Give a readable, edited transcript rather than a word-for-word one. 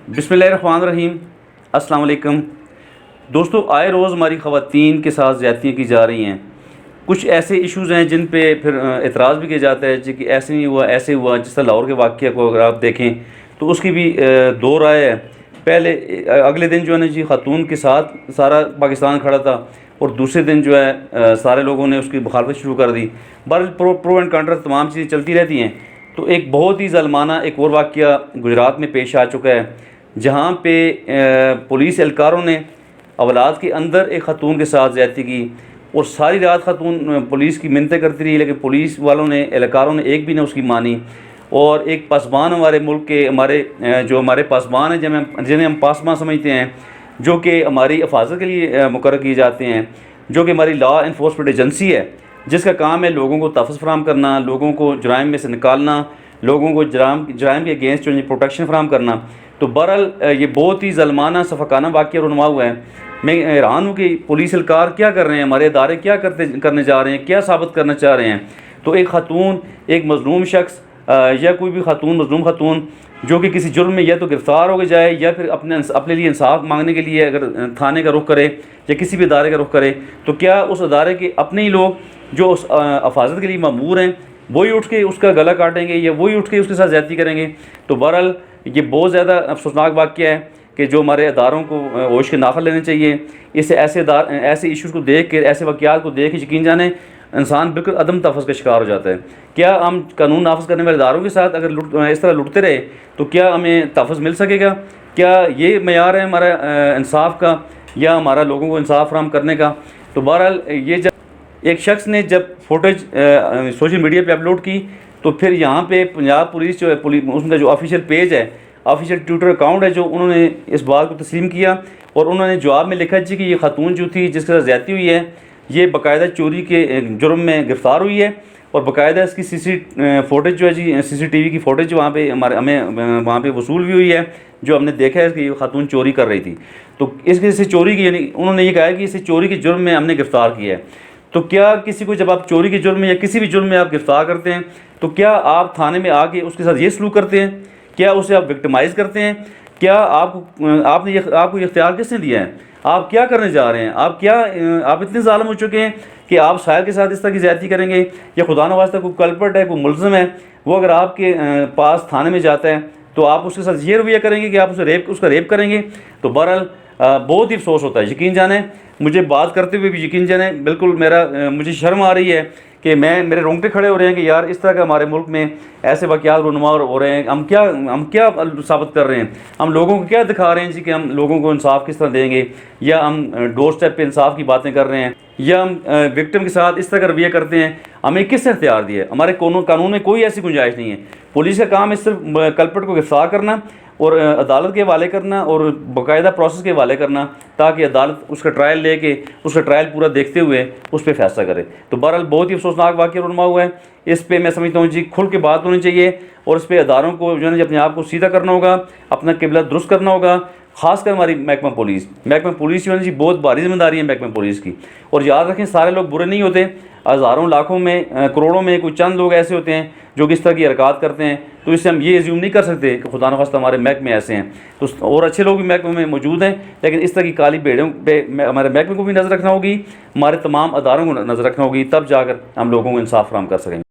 बिस्मिल्लाहिर्रहमानिर्रहीम। अस्सलाम वालेकुम दोस्तों, आए रोज़ हमारी ख़वातीन के साथ ज़्यादतियाँ की जा रही हैं। कुछ ऐसे इश्यूज़ हैं जिन पे फिर एतराज़ भी किया जाता है जी कि ऐसे नहीं हुआ, ऐसे हुआ। जिस तरह लाहौर के वाक़ये को अगर आप देखें तो उसकी भी दो राय है। पहले अगले दिन जो है ना जी, ख़ातून के साथ सारा पाकिस्तान खड़ा था, और दूसरे दिन जो है सारे लोगों ने उसकी मुखालफत शुरू कर दी। बहरहाल प्रो एंड कंट्रा तमाम चीज़ें चलती रहती हैं। तो एक बहुत ही ज़ालिमाना एक और वाक़या गुजरात में पेश आ चुका है, जहाँ पे पुलिस एहलकारों ने अवलाद के अंदर एक ख़ातून के साथ ज़्यादती की, और सारी रात ख़ातून पुलिस की मिन्नतें करती रही, लेकिन पुलिस वालों ने, एहलकारों ने एक भी ना उसकी मानी। और एक पासबान हमारे मुल्क के, जो हमारे पासबान हैं जिन्हें हम पासबान समझते हैं, जो कि हमारी हिफाजत के लिए मुकर्रर किए जाते हैं, जो कि हमारी लॉ इन्फोर्समेंट एजेंसी है, जिसका काम है लोगों को तहफ़्फ़ुज़ फराहम करना, लोगों को जराइम में से निकालना, लोगों को जराइम के अगेंस्ट जो प्रोटेक्शन फराहम करना। तो बहरहाल ये बहुत ही ज़ल्माना सफ़ाकाना वाक़या रुनुमा हुआ है। मैं हैरान हूँ कि पुलिस एहलकार क्या कर रहे हैं, हमारे इदारे क्या करने जा रहे हैं, क्या साबित करना चाह रहे हैं। तो एक ख़ातून, एक मज़लूम शख्स या कोई भी ख़ातून, मज़लूम ख़ातून जो कि किसी जुर्म में या तो गिरफ़्तार हो जाए, या फिर अपने लिए इंसाफ मांगने के लिए अगर थाने का रुख करे या किसी भी इदारे का रुख करे, तो क्या उस अदारे के अपने ही लोग जो उस हिफाजत के लिए मामूर हैं, वही उठ के उसका गला काटेंगे या वही उठ के उसके साथ ज़्यादती करेंगे। तो बहरहाल ये बहुत ज़्यादा अफसोसनाक वाक़या है कि जो हमारे अदारों को होश के नाखुन लेने चाहिए। इससे ऐसे इशूज़ को देख के, ऐसे वाक़यात को देख के यकीन जाने इंसान बिल्कुल अदम तहफ़्फ़ुज़ का शिकार हो जाता है। क्या हम कानून नाफिज़ करने वाले इदारों के साथ अगर इस तरह लुटते रहे तो क्या हमें तहफ़्फ़ुज़ मिल सकेगा? क्या ये मयार है हमारा इंसाफ का, या हमारा लोगों को इंसाफ फराहम करने का? तो बहरहाल ये जब एक शख्स ने जब फुटेज सोशल मीडिया पे अपलोड की, तो फिर यहाँ पे पंजाब पुलिस जो है, उनका जो ऑफिशियल पेज है, ऑफिशियल ट्विटर अकाउंट है, जो उन्होंने इस बात को तस्लीम किया, और उन्होंने जवाब में लिखा जी कि ये खातून जो थी जिसके साथ ज़्यादती हुई है, ये बाकायदा चोरी के जुर्म में गिरफ़्तार हुई है, और बाकायदा इसकी फुटेज जो है जी, CCTV की फुटेज वहाँ पे हमें वहाँ पे वसूल भी हुई है, जो हमने देखा है कि ये खातून चोरी कर रही थी। तो इससे चोरी की, यानी उन्होंने ये कहा है कि इसे चोरी के जुर्म में हमने गिरफ़्तार किया है। तो क्या किसी को जब आप चोरी के जुर्म में या किसी भी जुर्म में आप गिरफ़्तार करते हैं, तो क्या आप थाने में आके उसके साथ ये सलूक करते हैं? क्या उसे आप विक्टिमाइज़ करते हैं? क्या आपको ये इख्तियार किसने दिया है? आप क्या करने जा रहे हैं? आप इतने ज़ालिम हो चुके हैं कि आप साहिल के साथ इस तरह की ज़्यादती करेंगे? या खुदा न वास्ता कोई कल्प्रिट है, कोई मुल्ज़िम है, वो अगर आपके पास थाने में जाता है, तो आप उसके साथ ये रवैया करेंगे कि आप उसका रेप करेंगे? तो बहरहाल बहुत ही अफसोस होता है। यकीन जाने, मुझे बात करते हुए भी यकीन जाने बिल्कुल मुझे शर्म आ रही है कि मेरे रोंगटे खड़े हो रहे हैं कि यार, इस तरह का हमारे मुल्क में ऐसे वाक़यात रुनुमा हो रहे हैं। हम क्या साबित कर रहे हैं? हम लोगों को क्या दिखा रहे हैं जी कि हम लोगों को इंसाफ किस तरह देंगे? या हम डोर स्टेप पे इंसाफ की बातें कर रहे हैं, या हम विक्टिम के साथ इस तरह का रवैया करते हैं? हमें किसने इख्तियार दिया है? हमारे कानून में कोई ऐसी गुंजाइश नहीं है। पुलिस का काम है सिर्फ कल्प्रिट को गिरफ़्तार करना और अदालत के हवाले करना और बाकायदा प्रोसेस के हवाले करना, ताकि अदालत उसका ट्रायल लेके, उसका ट्रायल पूरा देखते हुए उस पर फैसला करे। तो बहरहाल बहुत ही अफसोसनाक वाक़या रुनुमा हुआ है। इस पर मैं समझता हूँ जी खुल के बात होनी चाहिए, और इस पर अदारों को जो है अपने आप को सीधा करना होगा, अपना किबला दुरुस्त करना होगा। ख़ासकर हमारी महकमा पुलिस जो है जी, बहुत भारी जिम्मेदारी है महकमा पुलिस की। और याद रखें, सारे लोग बुरे नहीं होते। हज़ारों, लाखों में, करोड़ों में कोई चंद लोग ऐसे होते हैं जो कि इस तरह की हरकत करते हैं। तो इससे हम ये एज्यूम नहीं कर सकते कि खुदा न खास्ता हमारे महकमे ऐसे हैं। तो और अच्छे लोग भी महकमे में मौजूद हैं, लेकिन इस तरह की काली भेड़ों पे हमारे महकमे को भी नज़र रखना होगी, हमारे तमाम अदारों को नज़र रखना होगी, तब जाकर हम लोगों को इंसाफ फराहम कर सकेंगे।